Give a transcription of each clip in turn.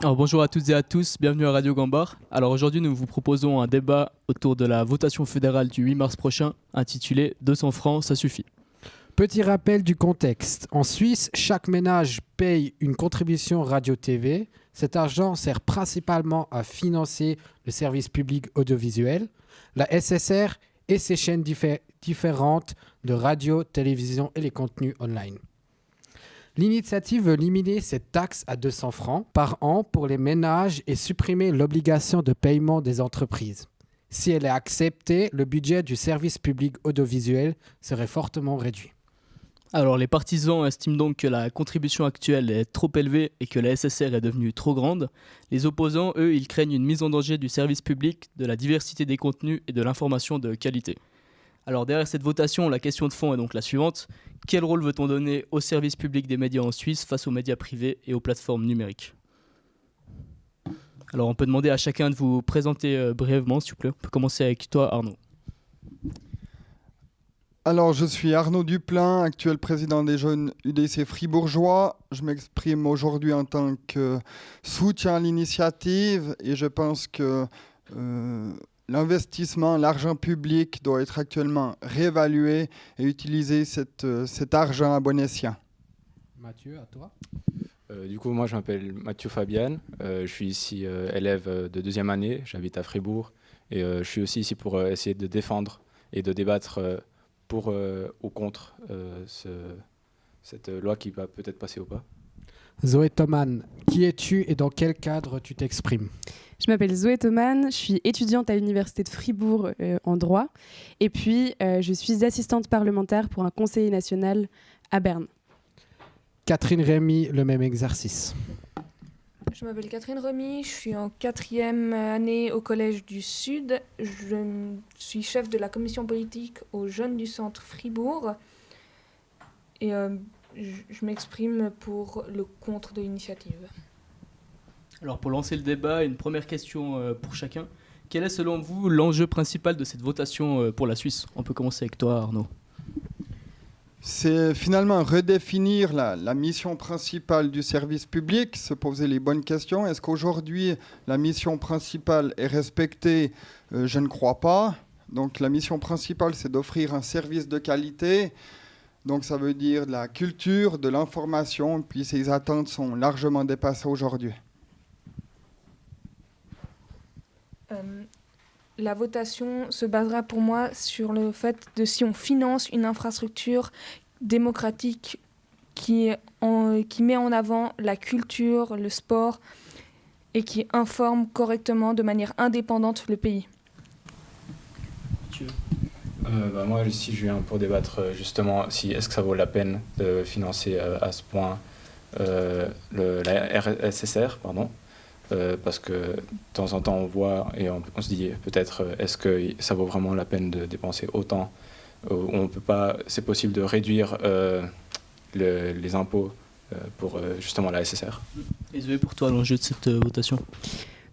Alors bonjour à toutes et à tous, bienvenue à Radio Gambar. Alors aujourd'hui nous vous proposons un débat autour de la votation fédérale du 8 mars prochain intitulé 200 francs, ça suffit. Petit rappel du contexte. En Suisse, chaque ménage paye une contribution radio-TV. Cet argent sert principalement à financer le service public audiovisuel, la SSR et ses chaînes différentes de radio, télévision et les contenus online. L'initiative veut limiter cette taxe à 200 francs par an pour les ménages et supprimer l'obligation de paiement des entreprises. Si elle est acceptée, le budget du service public audiovisuel serait fortement réduit. Alors les partisans estiment donc que la contribution actuelle est trop élevée et que la SSR est devenue trop grande. Les opposants, eux, ils craignent une mise en danger du service public, de la diversité des contenus et de l'information de qualité. Alors derrière cette votation, la question de fond est donc la suivante. Quel rôle veut-on donner au service public des médias en Suisse face aux médias privés et aux plateformes numériques ? Alors on peut demander à chacun de vous présenter brièvement, s'il vous plaît. On peut commencer avec toi, Arnaud. Alors, je suis Arnaud Duplain, actuel président des jeunes UDC fribourgeois. Je m'exprime aujourd'hui en tant que soutien à l'initiative et je pense que l'investissement, l'argent public doit être actuellement réévalué et utiliser cet argent à bon escient. Mathieu, à toi. Du coup, moi, je m'appelle Mathieu Fabian. Je suis ici élève de deuxième année. J'habite à Fribourg. Et je suis aussi ici pour essayer de défendre et de débattre pour ou contre cette loi qui va peut-être passer ou pas. Zoé Thoman, qui es-tu et dans quel cadre tu t'exprimes ? Je m'appelle Zoé Thoman, je suis étudiante à l'Université de Fribourg en droit. Et puis, je suis assistante parlementaire pour un conseiller national à Berne. Catherine Rémy, le même exercice. Je m'appelle Catherine Remy, je suis en 4e année au Collège du Sud. Je suis chef de la commission politique aux jeunes du centre Fribourg. Et je m'exprime pour le contre de l'initiative. Alors pour lancer le débat, une première question pour chacun. Quel est selon vous l'enjeu principal de cette votation pour la Suisse ? On peut commencer avec toi, Arnaud. C'est finalement redéfinir la mission principale du service public, se poser les bonnes questions. Est-ce qu'aujourd'hui, la mission principale est respectée ? Je ne crois pas. Donc la mission principale, c'est d'offrir un service de qualité. Donc ça veut dire de la culture, de l'information, puis ces attentes sont largement dépassées aujourd'hui. La votation se basera pour moi sur le fait de si on finance une infrastructure démocratique qui met en avant la culture, le sport et qui informe correctement de manière indépendante le pays. Moi, ici, je viens pour débattre justement si est-ce que ça vaut la peine de financer à ce point la SSR, parce que de temps en temps on voit et on se dit peut-être est-ce que ça vaut vraiment la peine de dépenser autant, on peut pas, c'est possible de réduire les impôts pour justement la SSR. Et Zoé, pour toi l'enjeu de cette votation ?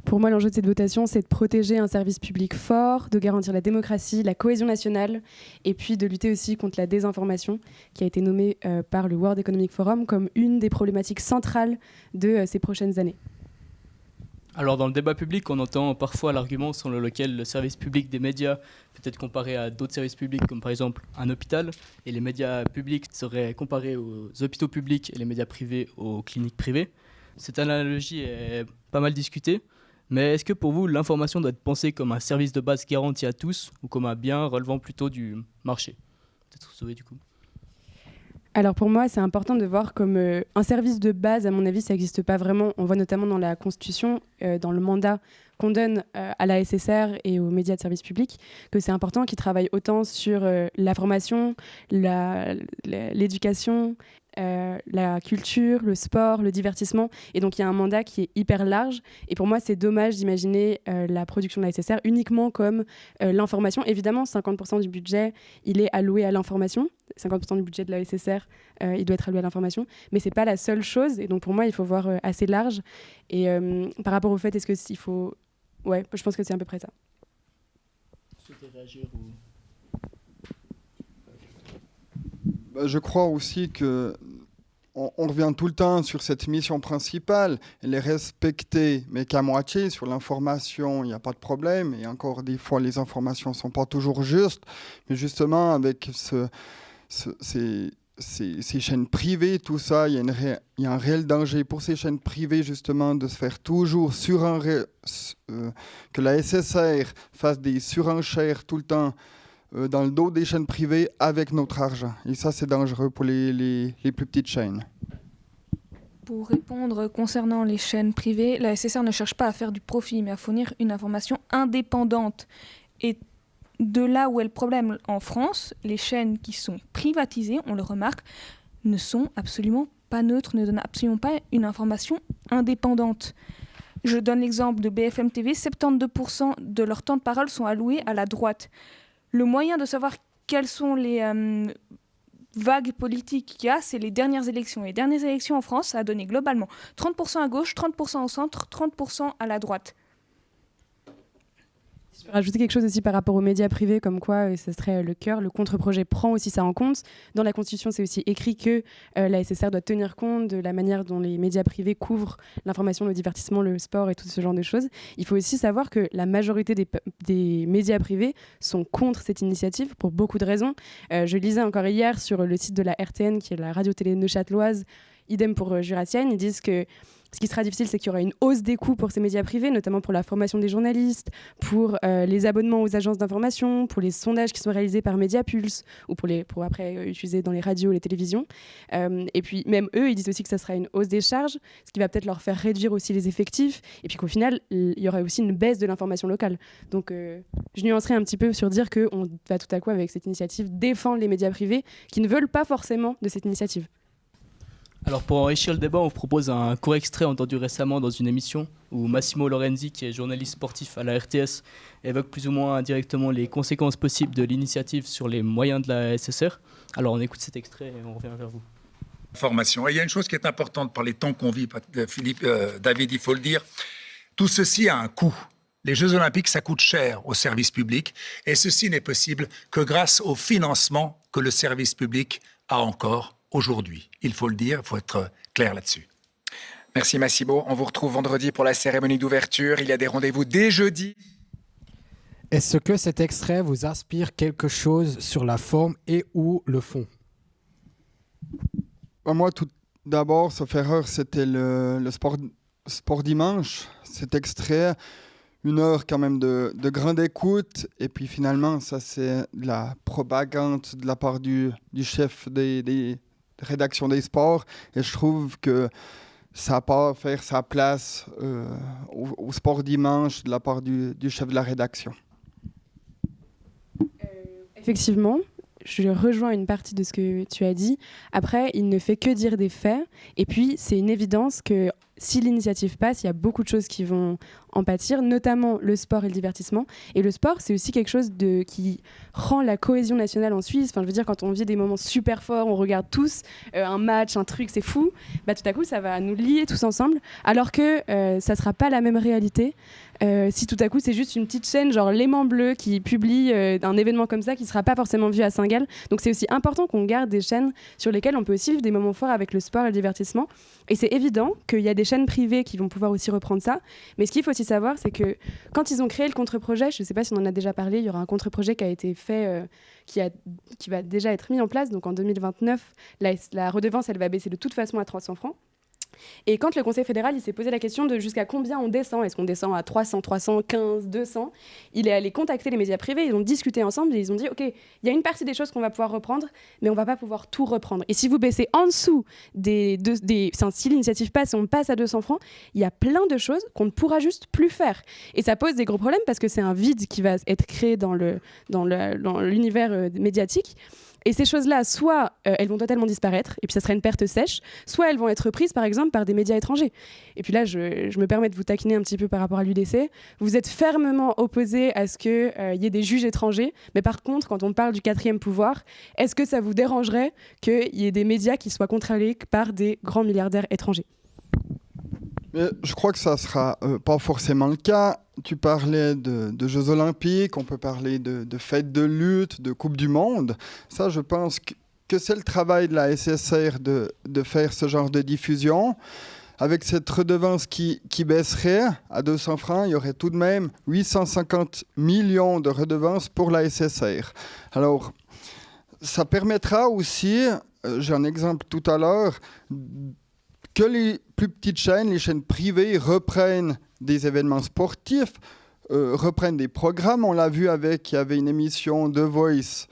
Pour moi, l'enjeu de cette votation, c'est de protéger un service public fort, de garantir la démocratie, la cohésion nationale, et puis de lutter aussi contre la désinformation, qui a été nommée par le World Economic Forum comme une des problématiques centrales de ces prochaines années. Alors dans le débat public, on entend parfois l'argument selon lequel le service public des médias peut être comparé à d'autres services publics, comme par exemple un hôpital, et les médias publics seraient comparés aux hôpitaux publics et les médias privés aux cliniques privées. Cette analogie est pas mal discutée, mais est-ce que pour vous, l'information doit être pensée comme un service de base garanti à tous ou comme un bien relevant plutôt du marché ? Peut-être Zoé du coup. Alors pour moi, c'est important de voir comme un service de base, à mon avis, ça n'existe pas vraiment. On voit notamment dans la Constitution, dans le mandat qu'on donne à la SSR et aux médias de service public, que c'est important qu'ils travaillent autant sur la formation, l'éducation, la culture, le sport, le divertissement. Et donc il y a un mandat qui est hyper large. Et pour moi, c'est dommage d'imaginer la production de la SSR uniquement comme l'information. Évidemment, 50% du budget, il est alloué à l'information. 50% du budget de la SSR, il doit être alloué à l'information. Mais ce n'est pas la seule chose. Et donc pour moi, il faut voir assez large. Et par rapport au fait, est-ce qu'il faut... Ouais, je pense que c'est à peu près ça. Vous souhaitez réagir ou... Je crois aussi que on revient tout le temps sur cette mission principale. Elle est respectée, mais qu'à moitié. Sur l'information, il n'y a pas de problème. Et encore des fois, les informations ne sont pas toujours justes. Mais justement, avec ces chaînes privées, tout ça, il y a un réel danger pour ces chaînes privées, justement, de se faire toujours que la SSR fasse des surenchères tout le temps dans le dos des chaînes privées avec notre argent. Et ça, c'est dangereux pour les plus petites chaînes. Pour répondre concernant les chaînes privées, la SSR ne cherche pas à faire du profit, mais à fournir une information indépendante. Et de là où est le problème en France, les chaînes qui sont privatisées, on le remarque, ne sont absolument pas neutres, ne donnent absolument pas une information indépendante. Je donne l'exemple de BFM TV, 72% de leur temps de parole sont alloués à la droite. Le moyen de savoir quelles sont les vagues politiques qu'il y a, c'est les dernières élections. Les dernières élections en France, ça a donné globalement 30% à gauche, 30% au centre, 30% à la droite. Je peux rajouter quelque chose aussi par rapport aux médias privés, comme quoi ce serait le cœur. Le contre-projet prend aussi ça en compte. Dans la Constitution, c'est aussi écrit que la SSR doit tenir compte de la manière dont les médias privés couvrent l'information, le divertissement, le sport et tout ce genre de choses. Il faut aussi savoir que la majorité des médias privés sont contre cette initiative pour beaucoup de raisons. Je lisais encore hier sur le site de la RTN, qui est la radio-télé neuchâteloise, idem pour Jurassienne, ils disent que ce qui sera difficile, c'est qu'il y aura une hausse des coûts pour ces médias privés, notamment pour la formation des journalistes, pour les abonnements aux agences d'information, pour les sondages qui sont réalisés par Mediapulse ou pour après utiliser dans les radios, les télévisions. Et puis même eux, ils disent aussi que ça sera une hausse des charges, ce qui va peut-être leur faire réduire aussi les effectifs. Et puis qu'au final, il y aura aussi une baisse de l'information locale. Donc je nuancerai un petit peu sur dire qu'on va tout à coup, avec cette initiative, défendre les médias privés qui ne veulent pas forcément de cette initiative. Alors pour enrichir le débat, on vous propose un court extrait entendu récemment dans une émission où Massimo Lorenzi, qui est journaliste sportif à la RTS, évoque plus ou moins indirectement les conséquences possibles de l'initiative sur les moyens de la SSR. Alors on écoute cet extrait et on revient vers vous. Formation. Et il y a une chose qui est importante par les temps qu'on vit, David, il faut le dire, tout ceci a un coût. Les Jeux Olympiques, ça coûte cher au service public et ceci n'est possible que grâce au financement que le service public a encore aujourd'hui. Il faut le dire, il faut être clair là-dessus. Merci Massimo. On vous retrouve vendredi pour la cérémonie d'ouverture. Il y a des rendez-vous dès jeudi. Est-ce que cet extrait vous inspire quelque chose sur la forme et ou le fond ? Moi, tout d'abord, sauf erreur, c'était le sport dimanche. Cet extrait, 1 heure quand même de grande écoute. Et puis finalement, ça c'est de la propagande de la part du chef des rédactions des sports. Et je trouve que ça n'a pas à faire sa place au sport dimanche de la part du chef de la rédaction. Effectivement, je rejoins une partie de ce que tu as dit. Après, il ne fait que dire des faits. Et puis, c'est une évidence que si l'initiative passe, il y a beaucoup de choses qui vont en pâtir, notamment le sport et le divertissement. Et le sport, c'est aussi quelque chose qui rend la cohésion nationale en Suisse. Enfin, je veux dire, quand on vit des moments super forts, on regarde tous un match, un truc, c'est fou. Bah, tout à coup, ça va nous lier tous ensemble. Alors que ça ne sera pas la même réalité si tout à coup, c'est juste une petite chaîne, genre L'Aimant Bleu, qui publie un événement comme ça qui ne sera pas forcément vu à Saint-Gall. Donc, c'est aussi important qu'on garde des chaînes sur lesquelles on peut aussi vivre des moments forts avec le sport et le divertissement. Et c'est évident qu'il y a des chaînes privées qui vont pouvoir aussi reprendre ça. Mais ce qu'il faut aussi savoir, c'est que quand ils ont créé le contre-projet, je ne sais pas si on en a déjà parlé, il y aura un contre-projet qui a été fait, qui va déjà être mis en place. Donc en 2029, la redevance, elle va baisser de toute façon à 300 francs. Et quand le Conseil fédéral il s'est posé la question de jusqu'à combien on descend, est-ce qu'on descend à 300, 315, 200, il est allé contacter les médias privés, ils ont discuté ensemble et ils ont dit ok, il y a une partie des choses qu'on va pouvoir reprendre, mais on va pas pouvoir tout reprendre. Et si vous baissez en dessous si l'initiative passe et on passe à 200 francs, il y a plein de choses qu'on ne pourra juste plus faire. Et ça pose des gros problèmes parce que c'est un vide qui va être créé dans l'univers médiatique. Et ces choses-là, soit elles vont totalement disparaître, et puis ça serait une perte sèche, soit elles vont être prises, par exemple, par des médias étrangers. Et puis là, je me permets de vous taquiner un petit peu par rapport à l'UDC. Vous êtes fermement opposé à ce qu'il y ait des juges étrangers, mais par contre, quand on parle du 4e pouvoir, est-ce que ça vous dérangerait qu'il y ait des médias qui soient contrôlés par des grands milliardaires étrangers ? Mais je crois que ça ne sera pas forcément le cas. Tu parlais de Jeux Olympiques, on peut parler de fêtes de lutte, de Coupe du Monde. Ça, je pense que que c'est le travail de la SSR de faire ce genre de diffusion. Avec cette redevance qui baisserait à 200 francs, il y aurait tout de même 850 millions de redevances pour la SSR. Alors, ça permettra aussi, j'ai un exemple tout à l'heure, que les plus petites chaînes, les chaînes privées, reprennent des événements sportifs, reprennent des programmes. On l'a vu il y avait une émission The Voice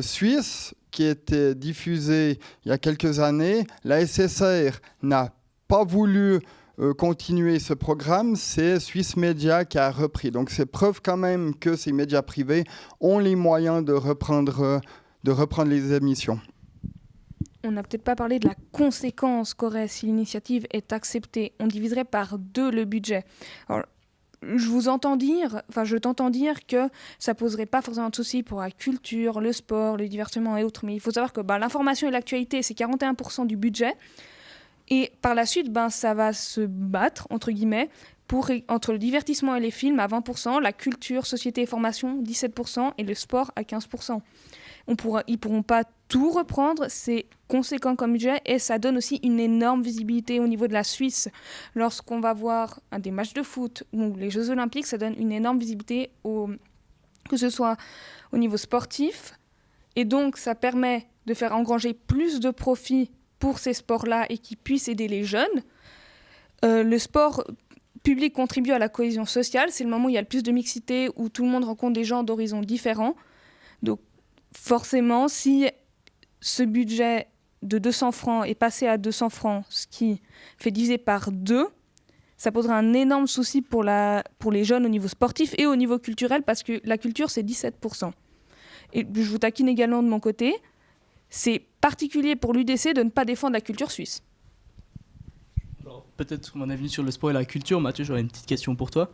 suisse qui était diffusée il y a quelques années. La SSR n'a pas voulu continuer ce programme, c'est Swiss Media qui a repris. Donc c'est preuve quand même que ces médias privés ont les moyens de reprendre les émissions. On n'a peut-être pas parlé de la conséquence qu'aurait si l'initiative est acceptée. On diviserait par 2 le budget. Alors, je t'entends dire que ça poserait pas forcément de soucis pour la culture, le sport, le divertissement et autres, mais il faut savoir que l'information et l'actualité, c'est 41% du budget. Et par la suite, ça va se battre, entre guillemets, entre le divertissement et les films à 20%, la culture, société et formation 17% et le sport à 15%. Ils ne pourront pas tout reprendre, c'est conséquent comme budget et ça donne aussi une énorme visibilité au niveau de la Suisse. Lorsqu'on va voir des matchs de foot ou les Jeux Olympiques, ça donne une énorme visibilité, que ce soit au niveau sportif. Et donc, ça permet de faire engranger plus de profits pour ces sports-là et qui puissent aider les jeunes. Le sport public contribue à la cohésion sociale. C'est le moment où il y a le plus de mixité, où tout le monde rencontre des gens d'horizons différents. Donc, forcément, si ce budget de 200 francs est passé à 200 francs, ce qui fait diviser par 2, ça posera un énorme souci pour les jeunes au niveau sportif et au niveau culturel, parce que la culture, c'est 17%. Et je vous taquine également de mon côté. C'est particulier pour l'UDC de ne pas défendre la culture suisse. Alors, peut-être qu'on en est venu sur le sport et la culture. Mathieu, j'aurais une petite question pour toi.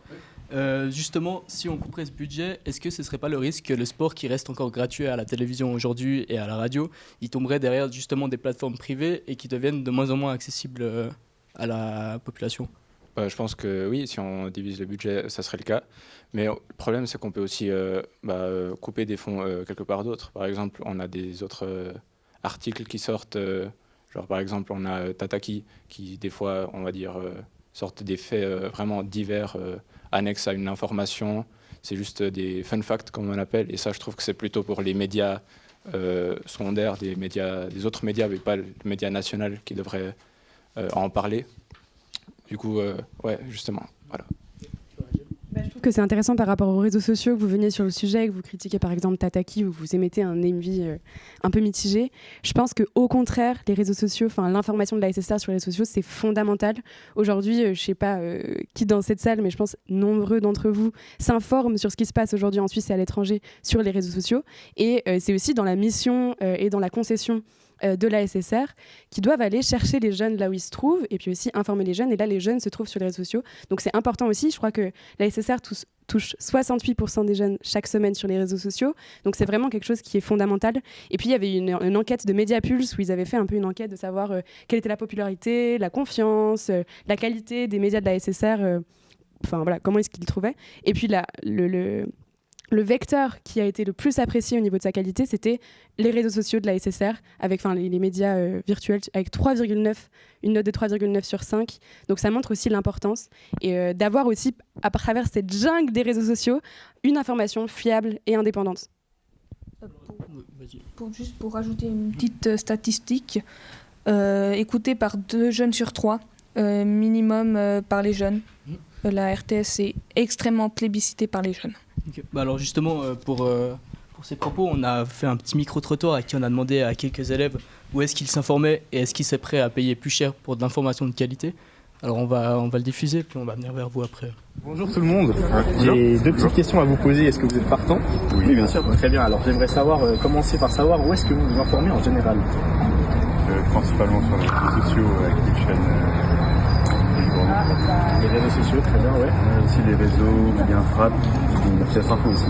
Justement, si on couperait ce budget, est-ce que ce ne serait pas le risque que le sport qui reste encore gratuit à la télévision aujourd'hui et à la radio, il tomberait derrière justement des plateformes privées et qui deviennent de moins en moins accessibles à la population ? Je pense que oui, si on divise le budget, ça serait le cas. Mais le problème, c'est qu'on peut aussi couper des fonds quelque part d'autre. Par exemple, on a des autres articles qui sortent. Genre, par exemple, on a Tataki qui, des fois, on va dire, sortent des faits vraiment divers, annexes à une information. C'est juste des fun facts, comme on appelle. Et ça, je trouve que c'est plutôt pour les médias secondaires, des autres médias, mais pas le média national qui devrait en parler. Du coup, justement, voilà. Je trouve que c'est intéressant par rapport aux réseaux sociaux que vous veniez sur le sujet, que vous critiquez par exemple Tataki ou vous émettez un avis un peu mitigé. Je pense qu'au contraire, les réseaux sociaux, l'information de la SSR sur les réseaux sociaux, c'est fondamental. Aujourd'hui, je ne sais pas qui dans cette salle, mais je pense nombreux d'entre vous s'informent sur ce qui se passe aujourd'hui en Suisse et à l'étranger sur les réseaux sociaux. Et c'est aussi dans la mission et dans la concession de la SSR qui doivent aller chercher les jeunes là où ils se trouvent et puis aussi informer les jeunes, et là les jeunes se trouvent sur les réseaux sociaux, donc c'est important aussi. Je crois que la SSR touche 68% des jeunes chaque semaine sur les réseaux sociaux, donc c'est vraiment quelque chose qui est fondamental. Et puis il y avait une enquête de Mediapulse où ils avaient fait un peu une enquête de savoir quelle était la popularité, la confiance, la qualité des médias de la SSR, comment est-ce qu'ils le trouvaient. Et puis là, le vecteur qui a été le plus apprécié au niveau de sa qualité, c'était les réseaux sociaux de la SSR, avec les médias virtuels, avec 3,9, une note de 3,9 sur 5. Donc ça montre aussi l'importance et d'avoir aussi, à travers cette jungle des réseaux sociaux, une information fiable et indépendante. Pour rajouter une petite statistique, écoutée par 2 jeunes sur 3, minimum par les jeunes. La RTS est extrêmement plébiscitée par les jeunes. Okay. Alors justement, pour ces propos, on a fait un petit micro-trottoir à qui on a demandé à quelques élèves où est-ce qu'ils s'informaient et est-ce qu'ils seraient prêts à payer plus cher pour de l'information de qualité. Alors on va le diffuser, puis on va venir vers vous après. Bonjour tout le monde, j'ai 2 petites questions à vous poser. Est-ce que vous êtes partant ? Oui, bien sûr. Très bien, alors j'aimerais commencer par savoir où est-ce que vous vous informez en général ? Principalement sur les réseaux sociaux avec des chaînes. Les réseaux sociaux, très bien, ouais. On a aussi les réseaux, bien Frappe, Merci Info aussi.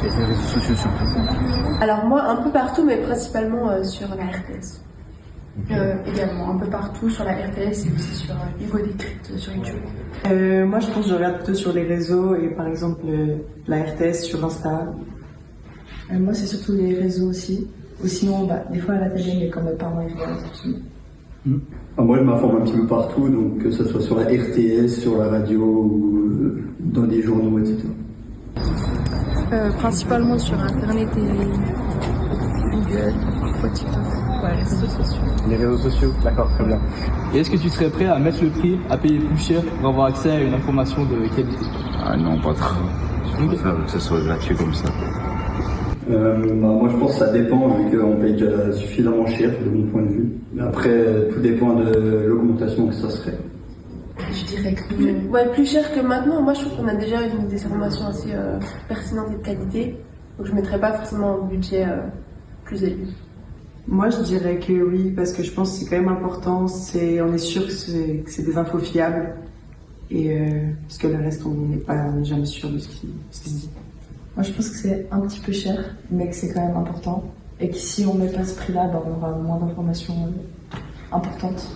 Et les réseaux sociaux surtout. Alors moi, un peu partout, mais principalement sur la RTS. Également, un peu partout sur la RTS et aussi sur Hugo Décrypte sur YouTube. Moi, je pense que je regarde plutôt sur les réseaux et par exemple la RTS sur Insta. Moi, c'est surtout les réseaux aussi. Ou sinon, des fois à la télé, mais quand mes parents ils regardent. Moi, je m'informe un petit peu partout, donc que ce soit sur la RTS, sur la radio ou dans des journaux, etc. Principalement sur Internet et Google, TikTok. Ouais, les réseaux sociaux. Les réseaux sociaux, d'accord, très bien. Et est-ce que tu serais prêt à mettre le prix, à payer plus cher pour avoir accès à une information de qualité? Ah non, pas trop. Je préfère que ce soit gratuit comme ça. Moi, je pense que ça dépend, vu qu'on paye déjà suffisamment cher, de mon point de vue. Mais après, tout dépend de l'augmentation que ça serait. Je dirais que ouais, plus cher que maintenant. Moi, je trouve qu'on a déjà des informations assez pertinentes et de qualité. Donc, je ne mettrais pas forcément un budget plus élevé. Moi, je dirais que oui, parce que je pense que c'est quand même important. On est sûr que c'est des infos fiables. Et parce que le reste, on n'est jamais sûr de ce qui se dit. Moi, je pense que c'est un petit peu cher, mais que c'est quand même important. Et que si on ne met pas ce prix-là, on aura moins d'informations importantes.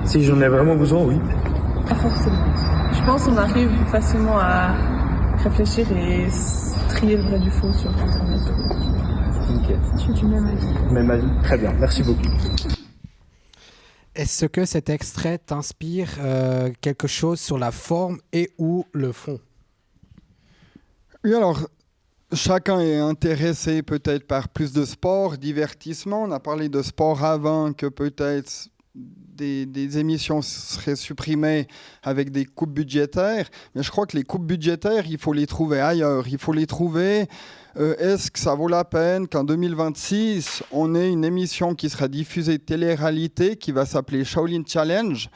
Si j'en ai vraiment besoin, oui. Pas forcément. Je pense qu'on arrive facilement à réfléchir et trier le vrai du faux sur Internet. Ok. Je suis du même avis. Même avis. Très bien, merci beaucoup. Est-ce que cet extrait t'inspire quelque chose sur la forme et ou le fond? Oui, alors, chacun est intéressé peut-être par plus de sport, divertissement. On a parlé de sport avant, que peut-être des émissions seraient supprimées avec des coupes budgétaires. Mais je crois que les coupes budgétaires, il faut les trouver ailleurs. Il faut les trouver. Est-ce que ça vaut la peine qu'en 2026, on ait une émission qui sera diffusée de télé-réalité qui va s'appeler Shaolin Challenge?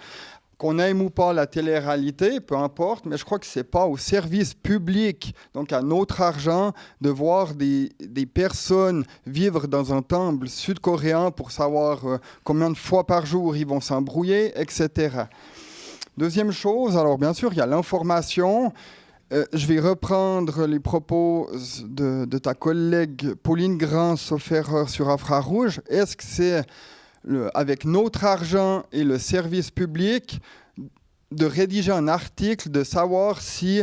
Qu'on aime ou pas la télé-réalité, peu importe, mais je crois que ce n'est pas au service public, donc à notre argent, de voir des personnes vivre dans un temple sud-coréen pour savoir combien de fois par jour ils vont s'embrouiller, etc. Deuxième chose, alors bien sûr, il y a l'information. Je vais reprendre les propos de ta collègue Pauline Grand, sauf erreur, sur Infrarouge. Est-ce que c'est avec notre argent et le service public, de rédiger un article, de savoir si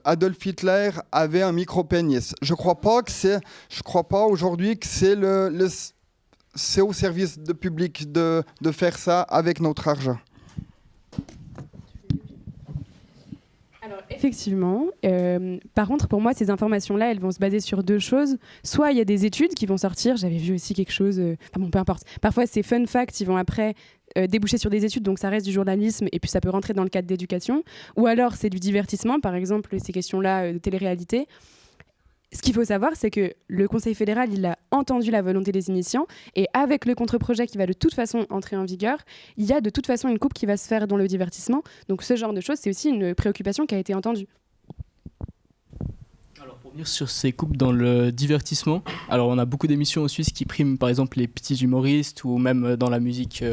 Adolf Hitler avait un micro-pénis? Je crois pas aujourd'hui que c'est au service public de faire ça avec notre argent. Effectivement. Par contre, pour moi, ces informations-là, elles vont se baser sur deux choses. Soit il y a des études qui vont sortir. J'avais vu aussi quelque chose... peu importe. Parfois, ces fun facts, ils vont après déboucher sur des études, donc ça reste du journalisme, et puis ça peut rentrer dans le cadre d'éducation. Ou alors, c'est du divertissement, par exemple, ces questions-là de télé-réalité. Ce qu'il faut savoir, c'est que le Conseil fédéral, il a entendu la volonté des initiants, et avec le contre-projet qui va de toute façon entrer en vigueur, il y a de toute façon une coupe qui va se faire dans le divertissement. Donc ce genre de choses, c'est aussi une préoccupation qui a été entendue. Alors pour venir sur ces coupes dans le divertissement, alors on a beaucoup d'émissions en Suisse qui priment par exemple les petits humoristes, ou même dans la musique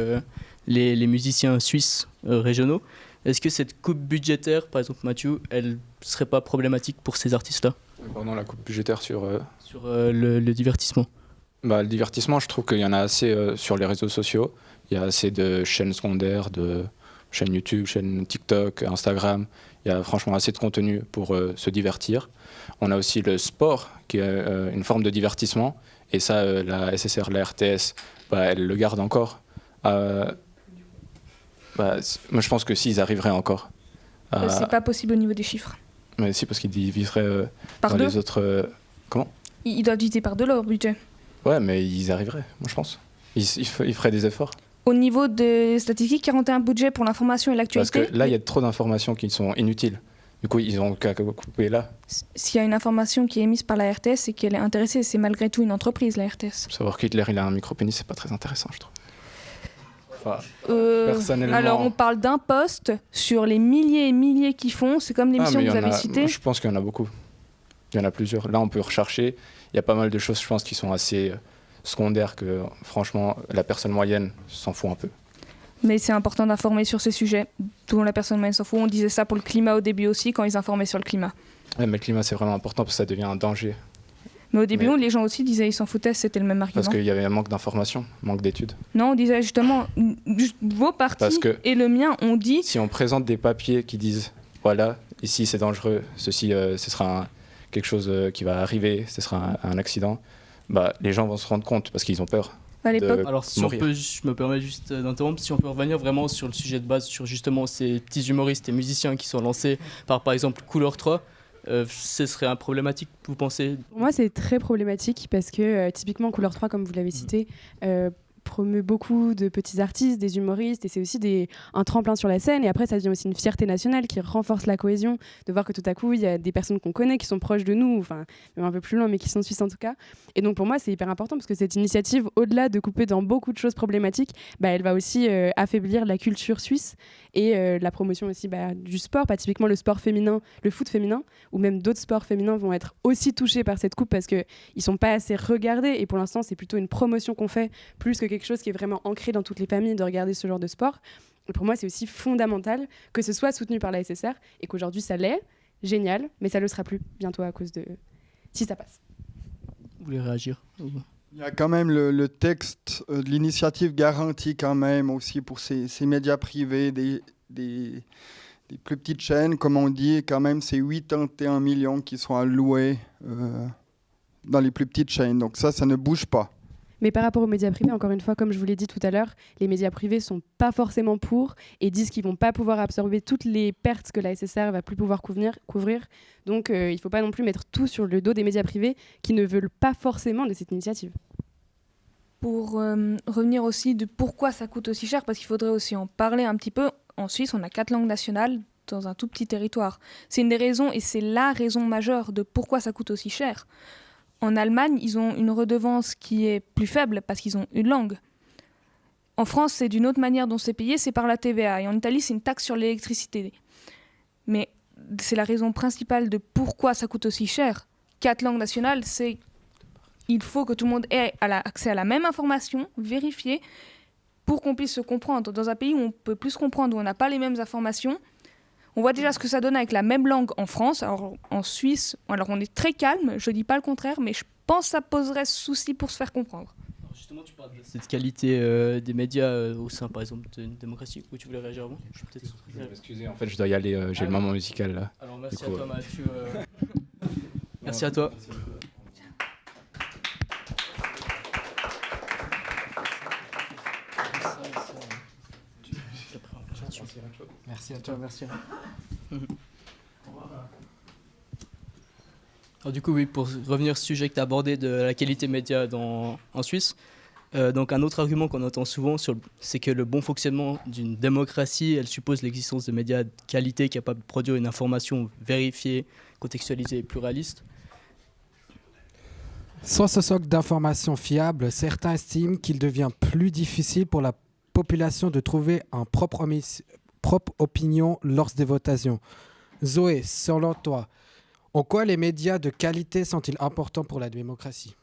les musiciens suisses régionaux. Est-ce que cette coupe budgétaire, par exemple Mathieu, elle serait pas problématique pour ces artistes-là? Pardon, la coupe budgétaire sur le divertissement. Le divertissement, je trouve qu'il y en a assez sur les réseaux sociaux. Il y a assez de chaînes secondaires, de chaînes YouTube, chaînes TikTok, Instagram. Il y a franchement assez de contenu pour se divertir. On a aussi le sport, qui est une forme de divertissement. Et ça, la SSR, la RTS, elle le garde encore. Moi, je pense que s'ils arriveraient encore. C'est pas possible au niveau des chiffres. Mais si, parce qu'ils diviseraient par dans deux. Les autres... comment? Ils doivent diviser par deux leur budget. Ouais, mais ils arriveraient, moi je pense. Ils feraient des efforts. Au niveau des statistiques, 41 budget pour l'information et l'actualité. Parce que là, il y a trop d'informations qui sont inutiles. Du coup, ils ont qu'à couper là. S'il y a une information qui est émise par la RTS et qu'elle est intéressée, c'est malgré tout une entreprise, la RTS. Savoir qu'Hitler, il a un micro-pénis, c'est pas très intéressant, je trouve. Enfin, personnellement... Alors, on parle d'un poste sur les milliers et milliers qui font. C'est comme l'émission que vous avez citée. Je pense qu'il y en a beaucoup. Il y en a plusieurs. Là, on peut rechercher. Il y a pas mal de choses, je pense, qui sont assez secondaires que, franchement, la personne moyenne s'en fout un peu. Mais c'est important d'informer sur ces sujets dont la personne moyenne s'en fout. On disait ça pour le climat au début aussi, quand ils informaient sur le climat. Ouais, mais le climat, c'est vraiment important parce que ça devient un danger. Mais au début, les gens aussi disaient ils s'en foutaient, c'était le même argument. Parce qu'il y avait un manque d'informations, manque d'études. Non, on disait justement, vos partis et le mien, on dit... Si on présente des papiers qui disent, voilà, ici c'est dangereux, ceci, ce sera quelque chose qui va arriver, ce sera un accident, les gens vont se rendre compte parce qu'ils ont peur. À l'époque, Alors, si on peut, je me permets juste d'interrompre, si on peut revenir vraiment sur le sujet de base, sur justement ces petits humoristes et musiciens qui sont lancés par exemple Couleur 3, ce serait un problématique, vous pensez? Pour moi, c'est très problématique parce que typiquement Couleur 3, comme vous l'avez cité, promeut beaucoup de petits artistes, des humoristes, et c'est aussi un tremplin sur la scène. Et après, ça devient aussi une fierté nationale qui renforce la cohésion, de voir que tout à coup, il y a des personnes qu'on connaît, qui sont proches de nous, enfin, même un peu plus loin, mais qui sont suisses en tout cas. Et donc, pour moi, c'est hyper important parce que cette initiative, au-delà de couper dans beaucoup de choses problématiques, elle va aussi affaiblir la culture suisse et la promotion aussi du sport, pas typiquement le sport féminin, le foot féminin, ou même d'autres sports féminins vont être aussi touchés par cette coupe parce qu'ils ne sont pas assez regardés. Et pour l'instant, c'est plutôt une promotion qu'on fait, plus que quelque chose qui est vraiment ancré dans toutes les familles de regarder ce genre de sport. Et pour moi, c'est aussi fondamental que ce soit soutenu par la SSR et qu'aujourd'hui, ça l'est, génial, mais ça ne le sera plus bientôt à cause de... si ça passe. Vous voulez réagir? Il y a quand même le texte de l'initiative garantit quand même aussi pour ces médias privés des plus petites chaînes, comme on dit, quand même c'est 81 millions qui sont alloués dans les plus petites chaînes. Donc ça ne bouge pas. Mais par rapport aux médias privés, encore une fois, comme je vous l'ai dit tout à l'heure, les médias privés ne sont pas forcément pour et disent qu'ils ne vont pas pouvoir absorber toutes les pertes que la SSR ne va plus pouvoir couvrir. Donc il ne faut pas non plus mettre tout sur le dos des médias privés qui ne veulent pas forcément de cette initiative. pour revenir aussi de pourquoi ça coûte aussi cher, parce qu'il faudrait aussi en parler un petit peu. En Suisse, on a 4 langues nationales dans un tout petit territoire. C'est une des raisons, et c'est la raison majeure de pourquoi ça coûte aussi cher. En Allemagne, ils ont une redevance qui est plus faible parce qu'ils ont une langue. En France, c'est d'une autre manière dont c'est payé, c'est par la TVA. Et en Italie, c'est une taxe sur l'électricité. Mais c'est la raison principale de pourquoi ça coûte aussi cher. 4 langues nationales, c'est il faut que tout le monde ait accès à la même information, vérifiée, pour qu'on puisse se comprendre. Dans un pays où on peut plus se comprendre, où on n'a pas les mêmes informations, on voit déjà ce que ça donne avec la même langue en France. Alors en Suisse, alors on est très calme, je ne dis pas le contraire, mais je pense que ça poserait souci pour se faire comprendre. Alors justement, tu parles de cette qualité des médias au sein, par exemple, d'une démocratie. Où tu voulais réagir avant? Excusez, en fait, je dois y aller, j'ai le moment musical là. Alors merci à toi, Mathieu. Merci à toi. Merci à toi. Merci. Alors du coup, oui, pour revenir au sujet que tu as abordé de la qualité média en Suisse, donc un autre argument qu'on entend souvent, c'est que le bon fonctionnement d'une démocratie, elle suppose l'existence de médias de qualité capables de produire une information vérifiée, contextualisée et pluraliste. Sans ce socle d'informations fiables, certains estiment qu'il devient plus difficile pour la population de trouver un propre opinion lors des votations. Zoé, selon toi, en quoi les médias de qualité sont-ils importants pour la démocratie ?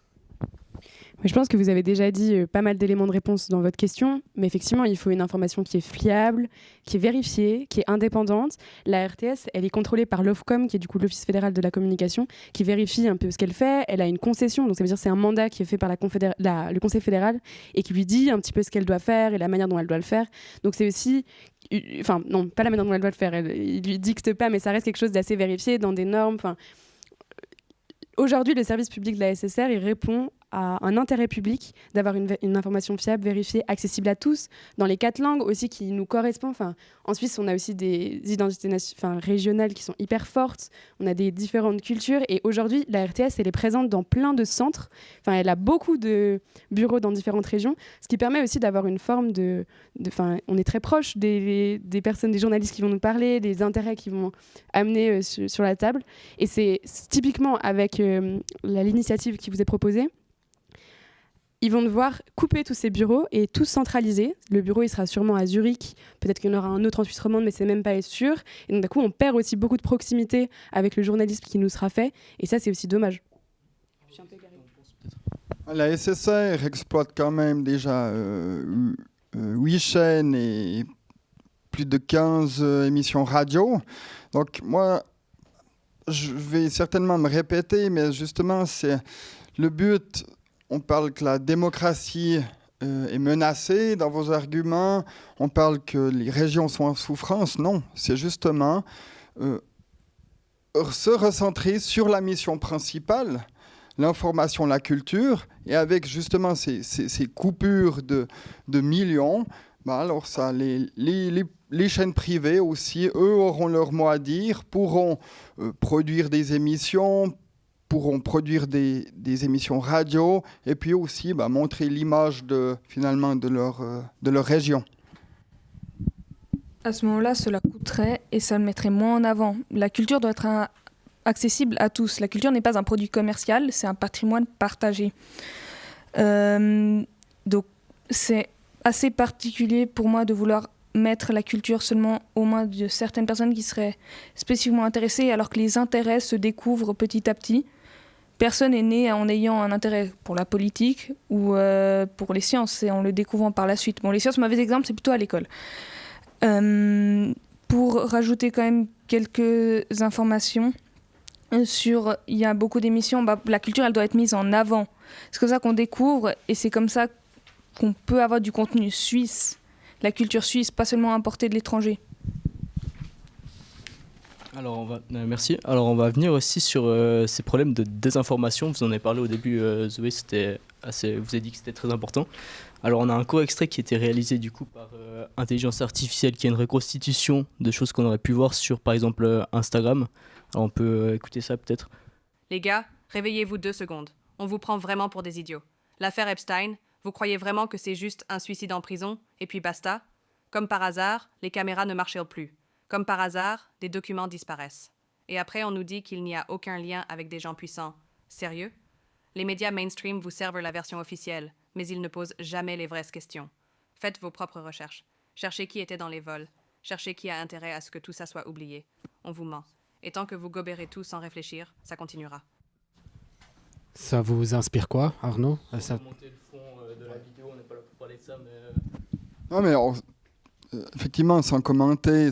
Je pense que vous avez déjà dit pas mal d'éléments de réponse dans votre question, mais effectivement, il faut une information qui est fiable, qui est vérifiée, qui est indépendante. La RTS, elle est contrôlée par l'Ofcom, qui est du coup l'Office fédéral de la communication, qui vérifie un peu ce qu'elle fait. Elle a une concession, donc ça veut dire que c'est un mandat qui est fait par le Conseil fédéral et qui lui dit un petit peu ce qu'elle doit faire et la manière dont elle doit le faire. Donc c'est aussi... Enfin, non, pas la manière dont elle doit le faire. Il lui dicte pas, mais ça reste quelque chose d'assez vérifié dans des normes. Aujourd'hui, le service public de la SSR, il répond à un intérêt public d'avoir une information fiable, vérifiée, accessible à tous, dans les 4 langues aussi qui nous correspondent. En Suisse, on a aussi des identités régionales qui sont hyper fortes, on a des différentes cultures, et aujourd'hui, la RTS, elle est présente dans plein de centres, elle a beaucoup de bureaux dans différentes régions, ce qui permet aussi d'avoir une forme on est très proche des personnes, des journalistes qui vont nous parler, des intérêts qui vont amener sur la table, et c'est typiquement avec l'initiative qui vous est proposée. Ils vont devoir couper tous ces bureaux et tous centraliser. Le bureau, il sera sûrement à Zurich. Peut-être qu'il y en aura un autre en Suisse romande, mais c'est même pas sûr. Et donc, d'un coup, on perd aussi beaucoup de proximité avec le journalisme qui nous sera fait. Et ça, c'est aussi dommage. La SSR exploite quand même déjà 8 chaînes et plus de 15 émissions radio. Donc, moi, je vais certainement me répéter, mais justement, c'est le but... On parle que la démocratie est menacée dans vos arguments. On parle que les régions sont en souffrance. Non, c'est justement se recentrer sur la mission principale. l'information, la culture, et avec justement ces coupures de millions, alors ça, les chaînes privées aussi, eux auront leur mot à dire, pourront produire des émissions, pourront produire des émissions radio, et puis aussi montrer l'image finalement de leur région. À ce moment-là, cela coûterait et ça le mettrait moins en avant. La culture doit être accessible à tous. La culture n'est pas un produit commercial, c'est un patrimoine partagé. Donc c'est assez particulier pour moi de vouloir mettre la culture seulement aux mains de certaines personnes qui seraient spécifiquement intéressées, alors que les intérêts se découvrent petit à petit. Personne n'est né en ayant un intérêt pour la politique ou pour les sciences, et en le découvrant par la suite. Bon, les sciences, mauvais exemple, c'est plutôt à l'école. Pour rajouter quand même quelques informations il y a beaucoup d'émissions, la culture elle doit être mise en avant. C'est comme ça qu'on découvre et c'est comme ça qu'on peut avoir du contenu suisse, la culture suisse, pas seulement importée de l'étranger. Alors merci. Alors on va venir aussi sur ces problèmes de désinformation. Vous en avez parlé au début, Zoé, vous avez dit que c'était très important. Alors on a un court extrait qui a été réalisé du coup par intelligence artificielle, qui est une reconstitution de choses qu'on aurait pu voir sur par exemple Instagram. Alors on peut écouter ça peut-être. Les gars, réveillez-vous 2 secondes. On vous prend vraiment pour des idiots. L'affaire Epstein, vous croyez vraiment que c'est juste un suicide en prison et puis basta ? Comme par hasard, les caméras ne marchent plus. Comme par hasard, des documents disparaissent. Et après, on nous dit qu'il n'y a aucun lien avec des gens puissants. Sérieux ? Les médias mainstream vous servent la version officielle, mais ils ne posent jamais les vraies questions. Faites vos propres recherches. Cherchez qui était dans les vols. Cherchez qui a intérêt à ce que tout ça soit oublié. On vous ment. Et tant que vous goberez tout sans réfléchir, ça continuera. Ça vous inspire quoi, Arnaud ? Ça... Monter le fond de la vidéo, on n'est pas là pour parler de ça, mais... Non, mais effectivement, sans commenter,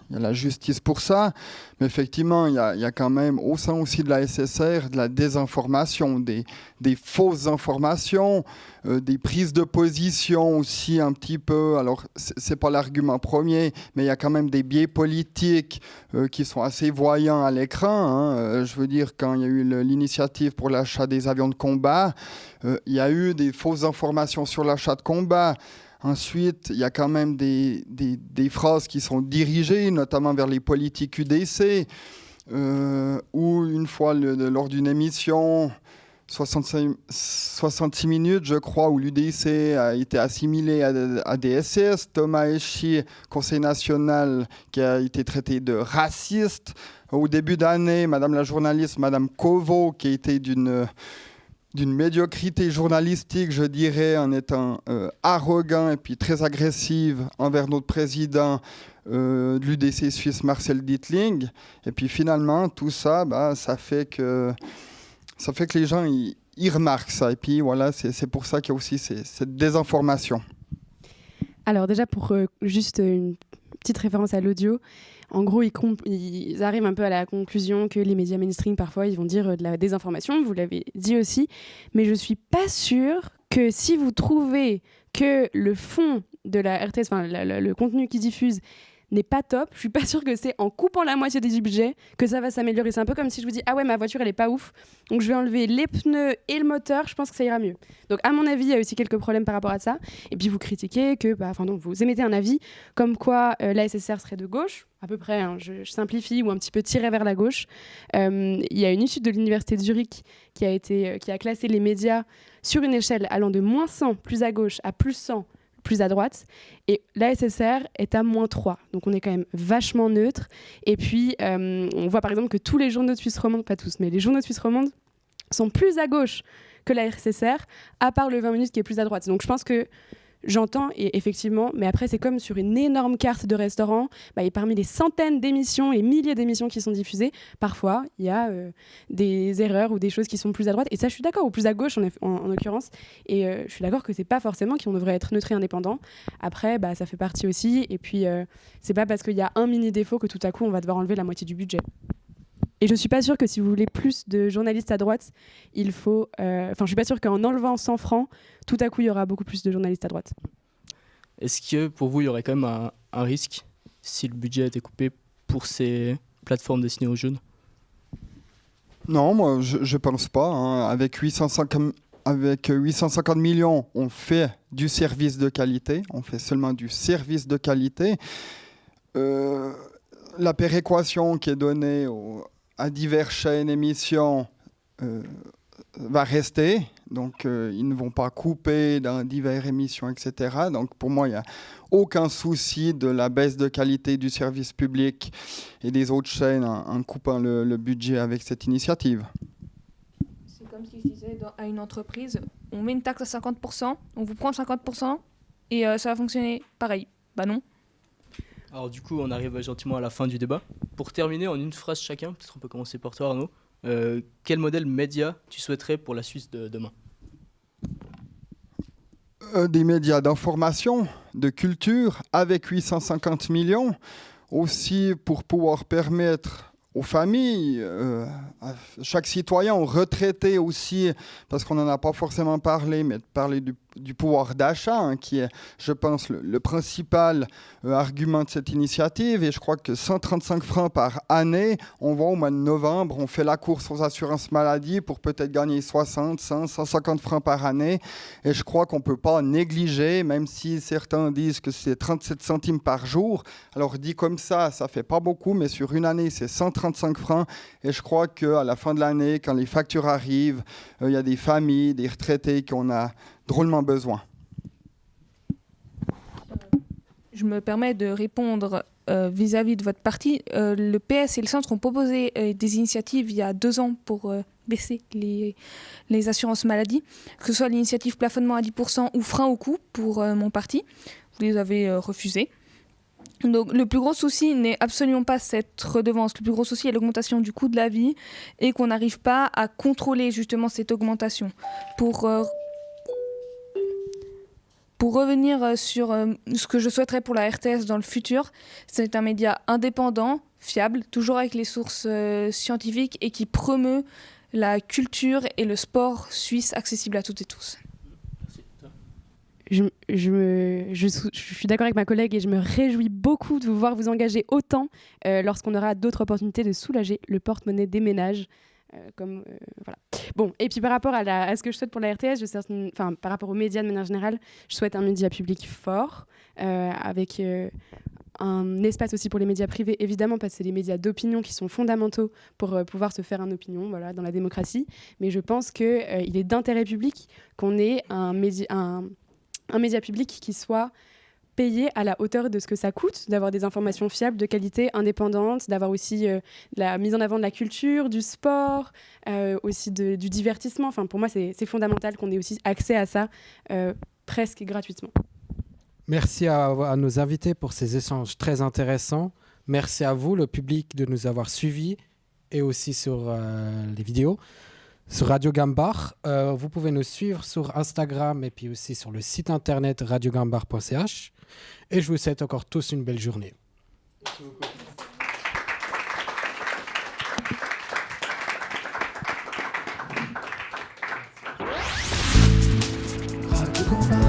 il y a la justice pour ça, mais effectivement, il y a quand même, au sein aussi de la SSR, de la désinformation, des fausses informations, des prises de position aussi un petit peu. Alors, c'est pas l'argument premier, mais il y a quand même des biais politiques qui sont assez voyants à l'écran. Je veux dire, quand il y a eu l'initiative pour l'achat des avions de combat, il y a eu des fausses informations sur l'achat de combat. Ensuite, il y a quand même des phrases qui sont dirigées, notamment vers les politiques UDC, où une fois, lors d'une émission, 66 minutes, je crois, où l'UDC a été assimilé à DSS, Thomas Echi, Conseil national, qui a été traité de raciste. Au début d'année, Madame la journaliste, Madame Kovo, qui a été d'une médiocrité journalistique, je dirais, en étant arrogant et puis très agressive envers notre président de l'UDC suisse, Marcel Dittling. Et puis finalement, tout ça, ça fait que les gens ils remarquent ça. Et puis voilà, c'est pour ça qu'il y a aussi cette désinformation. Alors déjà, pour juste une petite référence à l'audio, en gros, ils arrivent un peu à la conclusion que les médias mainstream, parfois, ils vont dire de la désinformation, vous l'avez dit aussi, mais je ne suis pas sûre que si vous trouvez que le fond de la RTS, enfin le contenu qu'ils diffusent, n'est pas top, je suis pas sûre que c'est en coupant la moitié des budgets que ça va s'améliorer. C'est un peu comme si je vous dis ah ouais, ma voiture elle est pas ouf, donc je vais enlever les pneus et le moteur, je pense que ça ira mieux. Donc à mon avis, il y a aussi quelques problèmes par rapport à ça. Et puis vous critiquez que donc vous émettez un avis comme quoi la SSR serait de gauche, à peu près, hein, je simplifie, ou un petit peu tiré vers la gauche. Il y a une étude de l'université de Zurich qui a classé les médias sur une échelle allant de -100 plus à gauche à +100 plus à droite, et la SSR est à -3, donc on est quand même vachement neutre. Et puis on voit par exemple que tous les journaux de Suisse romande, pas tous, mais les journaux de Suisse romande sont plus à gauche que la SSR, à part le 20 minutes qui est plus à droite. Donc je pense que j'entends, et effectivement, mais après c'est comme sur une énorme carte de restaurant, et parmi les centaines d'émissions et milliers d'émissions qui sont diffusées, parfois il y a des erreurs ou des choses qui sont plus à droite, et ça je suis d'accord, ou plus à gauche en l'occurrence, et je suis d'accord que c'est pas forcément qu'on devrait être neutre et indépendant. Après ça fait partie aussi, et puis c'est pas parce qu'il y a un mini défaut que tout à coup on va devoir enlever la moitié du budget. Et je suis pas sûre que si vous voulez plus de journalistes à droite, il faut... je suis pas sûre qu'en enlevant 100 francs, tout à coup, il y aura beaucoup plus de journalistes à droite. Est-ce que pour vous, il y aurait quand même un risque si le budget était coupé pour ces plateformes destinées aux jeunes ? Non, moi, je ne pense pas. Hein. Avec 850 millions, on fait du service de qualité. On fait seulement du service de qualité. La péréquation qui est donnée à diverses chaînes émissions va rester. Donc, ils ne vont pas couper dans diverses émissions, etc. Donc, pour moi, il n'y a aucun souci de la baisse de qualité du service public et des autres chaînes en coupant le budget avec cette initiative. C'est comme si je disais à une entreprise, on met une taxe à 50%, on vous prend 50% et ça va fonctionner pareil. Bah non. Alors du coup, on arrive gentiment à la fin du débat. Pour terminer, en une phrase chacun, peut-être on peut commencer par toi Arnaud, quel modèle média tu souhaiterais pour la Suisse de demain ? Des médias d'information, de culture, avec 850 millions, aussi pour pouvoir permettre aux familles, à chaque citoyen, aux retraités aussi, parce qu'on n'en a pas forcément parlé, mais de parler du pouvoir d'achat, hein, qui est, je pense, le principal argument de cette initiative. Et je crois que 135 francs par année, on va au mois de novembre, on fait la course aux assurances maladie pour peut-être gagner 60, 100, 150 francs par année. Et je crois qu'on ne peut pas négliger, même si certains disent que c'est 37 centimes par jour. Alors dit comme ça ne fait pas beaucoup, mais sur une année, c'est 135 francs. Et je crois qu'à la fin de l'année, quand les factures arrivent, il y a des familles, des retraités qu'on a drôlement besoin. Je me permets de répondre vis-à-vis de votre parti. Le PS et le Centre ont proposé des initiatives il y a 2 ans pour baisser les assurances maladie, que ce soit l'initiative plafonnement à 10% ou frein au coût pour mon parti. Vous les avez refusés. Donc le plus gros souci n'est absolument pas cette redevance. Le plus gros souci est l'augmentation du coût de la vie et qu'on n'arrive pas à contrôler justement cette augmentation. Pour revenir sur ce que je souhaiterais pour la RTS dans le futur, c'est un média indépendant, fiable, toujours avec les sources scientifiques et qui promeut la culture et le sport suisse accessible à toutes et tous. Je suis d'accord avec ma collègue et je me réjouis beaucoup de vous voir vous engager autant lorsqu'on aura d'autres opportunités de soulager le porte-monnaie des ménages. Voilà. Bon, et puis par rapport à ce que je souhaite pour la RTS, par rapport aux médias de manière générale, je souhaite un média public fort, avec un espace aussi pour les médias privés, évidemment, parce que c'est les médias d'opinion qui sont fondamentaux pour pouvoir se faire une opinion, voilà, dans la démocratie. Mais je pense qu'il est d'intérêt public qu'on ait un média public qui soit payé à la hauteur de ce que ça coûte, d'avoir des informations fiables, de qualité, indépendantes, d'avoir aussi la mise en avant de la culture, du sport, aussi du divertissement. Enfin, pour moi, c'est fondamental qu'on ait aussi accès à ça presque gratuitement. Merci à nos invités pour ces échanges très intéressants. Merci à vous, le public, de nous avoir suivis et aussi sur les vidéos. Sur Radio Gambar, vous pouvez nous suivre sur Instagram et puis aussi sur le site internet radiogambar.ch. Et je vous souhaite encore tous une belle journée. Merci beaucoup. Radio Gambar.